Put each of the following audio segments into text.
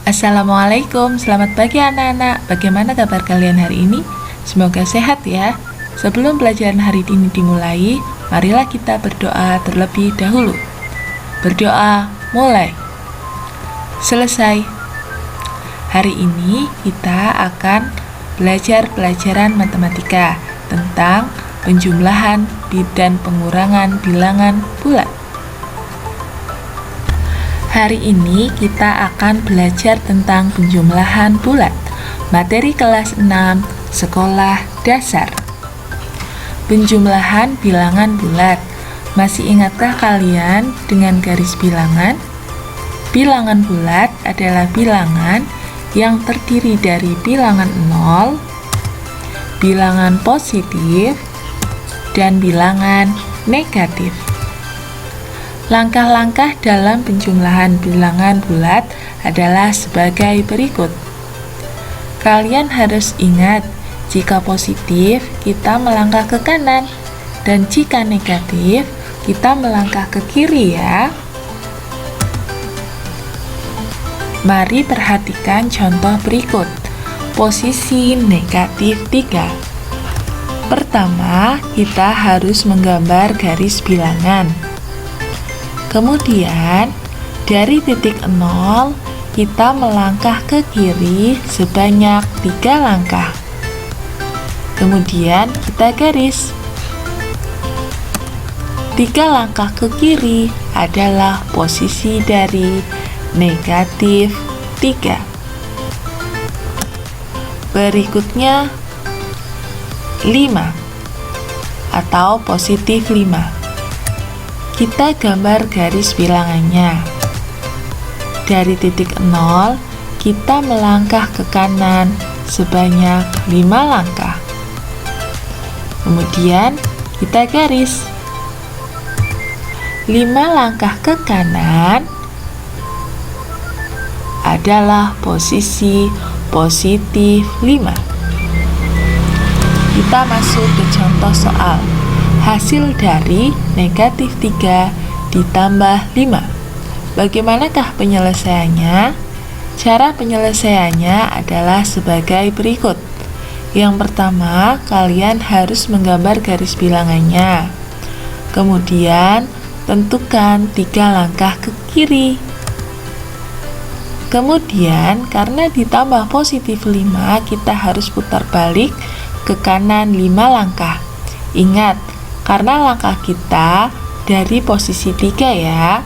Assalamualaikum, selamat pagi anak-anak. Bagaimana kabar kalian hari ini? Semoga sehat ya. Sebelum pelajaran hari ini dimulai, marilah kita berdoa terlebih dahulu. Berdoa, mulai. Selesai. Hari ini kita akan belajar pelajaran matematika tentang penjumlahan dan pengurangan bilangan bulat. Hari ini kita akan belajar tentang penjumlahan bulat. Materi kelas 6, sekolah dasar. Penjumlahan bilangan bulat. Masih ingatkah kalian dengan garis bilangan? Bilangan bulat adalah bilangan yang terdiri dari bilangan 0, bilangan positif, dan bilangan negatif. Langkah-langkah dalam penjumlahan bilangan bulat adalah sebagai berikut. Kalian harus ingat, jika positif kita melangkah ke kanan, dan jika negatif kita melangkah ke kiri ya. Mari perhatikan contoh berikut. Posisi negatif 3. Pertama, kita harus menggambar garis bilangan. Kemudian, dari titik 0, kita melangkah ke kiri sebanyak 3 langkah. Kemudian, kita garis. 3 langkah ke kiri adalah posisi dari negatif 3. Berikutnya, 5 atau positif 5. Kita gambar garis bilangannya. Dari titik 0, kita melangkah ke kanan sebanyak 5 langkah. Kemudian, kita garis. 5 langkah ke kanan adalah posisi positif 5. Kita masuk ke contoh soal. Hasil dari negatif 3 ditambah 5. Bagaimanakah penyelesaiannya? Cara penyelesaiannya adalah sebagai berikut. Yang pertama, kalian harus menggambar garis bilangannya. Kemudian, tentukan 3 langkah ke kiri. Kemudian, karena ditambah positif 5, kita harus putar balik ke kanan 5 langkah. Ingat, karena langkah kita dari posisi 3 ya.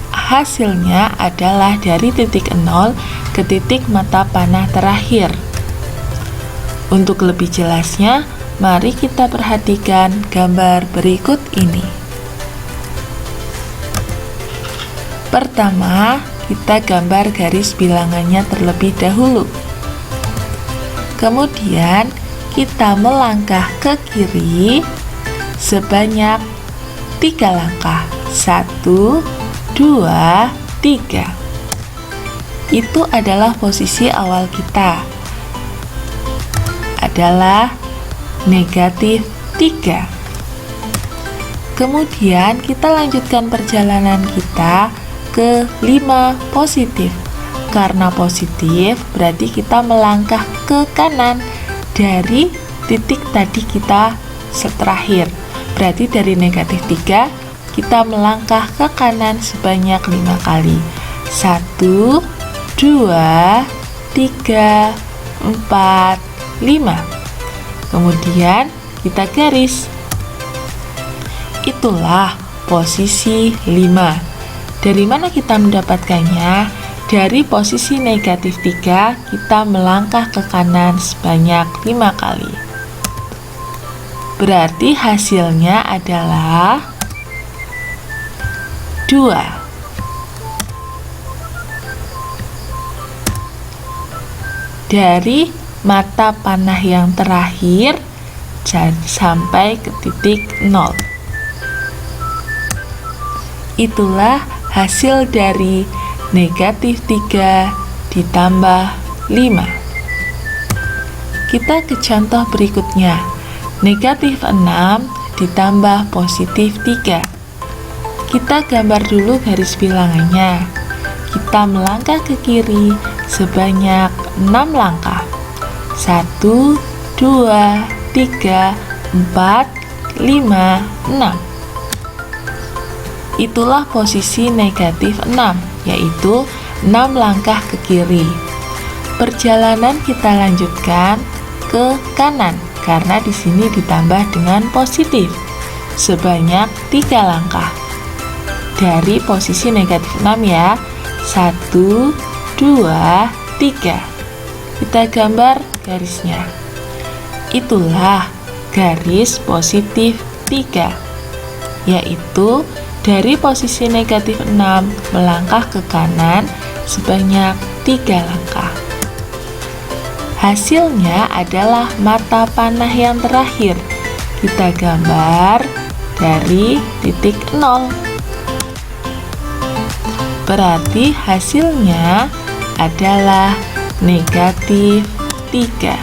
Hasilnya adalah dari titik 0 ke titik mata panah terakhir. Untuk lebih jelasnya, mari kita perhatikan gambar berikut ini. Pertama, kita gambar garis bilangannya terlebih dahulu. Kemudian, kita melangkah ke kiri sebanyak 3 langkah. 1, 2, 3. Itu adalah posisi awal kita. Adalah negatif 3. Kemudian kita lanjutkan perjalanan kita ke 5 positif. Karena positif berarti kita melangkah ke kanan dari titik tadi kita terakhir. Berarti dari negatif 3 kita melangkah ke kanan sebanyak 5 kali. 1, 2, 3, 4, 5. Kemudian kita garis. Itulah posisi 5. Dari mana kita mendapatkannya? Dari posisi negatif 3, kita melangkah ke kanan sebanyak 5 kali. Berarti hasilnya adalah 2. Dari mata panah yang terakhir sampai ke titik 0. Itulah hasil dari negatif 3 ditambah 5. Kita ke contoh berikutnya. Negatif 6 ditambah positif 3. Kita gambar dulu garis bilangannya. Kita melangkah ke kiri sebanyak 6 langkah. 1, 2, 3, 4, 5, 6. Itulah posisi negatif 6, yaitu 6 langkah ke kiri. Perjalanan kita lanjutkan ke kanan karena di sini ditambah dengan positif sebanyak 3 langkah. Dari posisi negatif 6 ya. 1, 2, 3. Kita gambar garisnya. Itulah garis positif 3, yaitu dari posisi negatif 6 melangkah ke kanan sebanyak 3 langkah. Hasilnya adalah mata panah yang terakhir. Kita gambar dari titik 0. Berarti hasilnya adalah negatif 3.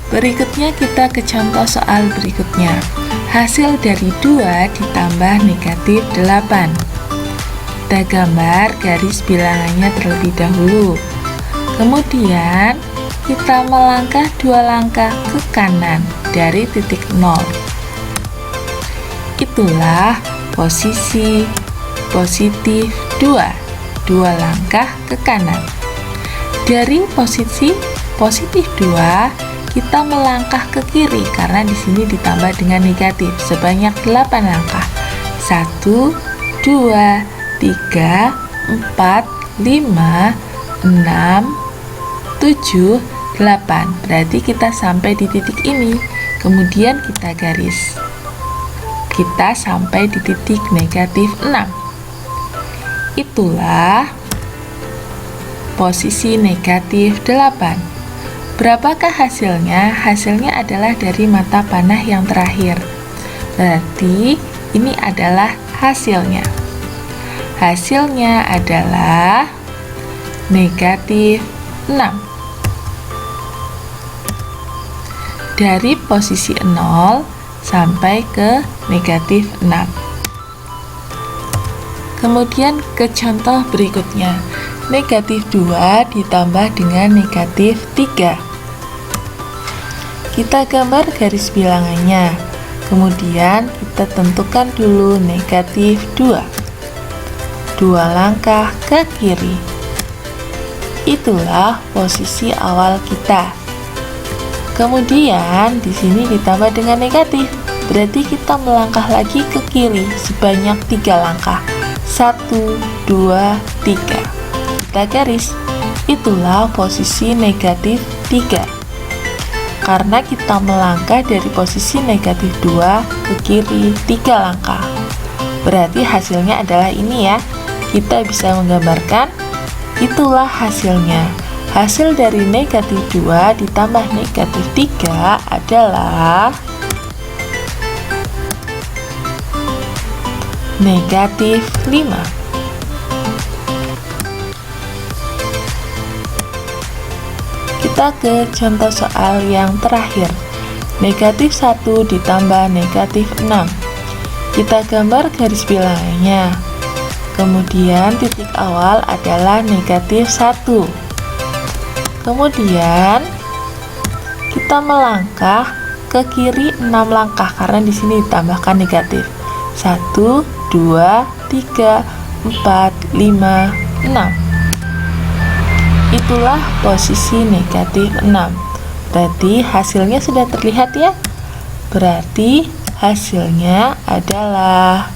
Berikutnya kita ke contoh soal berikutnya. Hasil dari 2 ditambah negatif 8. Kita gambar garis bilangannya terlebih dahulu. Kemudian kita melangkah 2 langkah ke kanan dari titik 0. Itulah posisi positif 2 langkah ke kanan. Dari posisi positif 2 kita melangkah ke kiri karena di sini ditambah dengan negatif sebanyak 8 langkah. 1, 2, 3, 4, 5, 6, 7, 8. Berarti kita sampai di titik ini. Kemudian kita garis. Kita sampai di titik negatif 6. Itulah posisi negatif 8. Berapakah hasilnya? Hasilnya adalah dari mata panah yang terakhir. Berarti ini adalah hasilnya. Hasilnya adalah negatif 6. Dari posisi 0 sampai ke negatif 6. Kemudian ke contoh berikutnya. Negatif 2 ditambah dengan negatif 3. Kita gambar garis bilangannya. Kemudian kita tentukan dulu negatif 2. 2 langkah ke kiri. Itulah posisi awal kita. Kemudian di sini ditambah dengan negatif. Berarti kita melangkah lagi ke kiri sebanyak 3 langkah. 1, 2, 3. Kita garis. Itulah posisi negatif 3. Karena kita melangkah dari posisi negatif 2 ke kiri 3 langkah. Berarti hasilnya adalah ini ya. Kita bisa menggambarkan itulah hasilnya. Hasil dari negatif 2 ditambah negatif 3 adalah negatif 5. Kita ke contoh soal yang terakhir. Negatif 1 ditambah negatif 6. Kita gambar garis bilangannya. Kemudian titik awal adalah negatif 1. Kemudian kita melangkah ke kiri 6 langkah karena di sini ditambahkan negatif. 1, 2, 3, 4, 5, 6. Itulah posisi negatif 6. Berarti hasilnya sudah terlihat ya. Berarti hasilnya adalah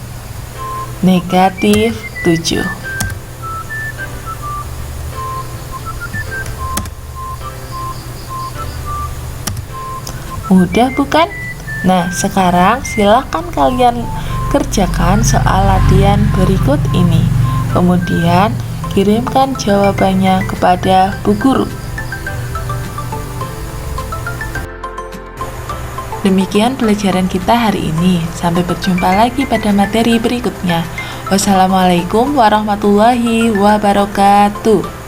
negatif 7. Mudah bukan? Nah, sekarang silakan kalian kerjakan soal latihan berikut ini. Kemudian kirimkan jawabannya kepada Bu Guru. Demikian pelajaran kita hari ini. Sampai berjumpa lagi pada materi berikutnya. Wassalamualaikum warahmatullahi wabarakatuh.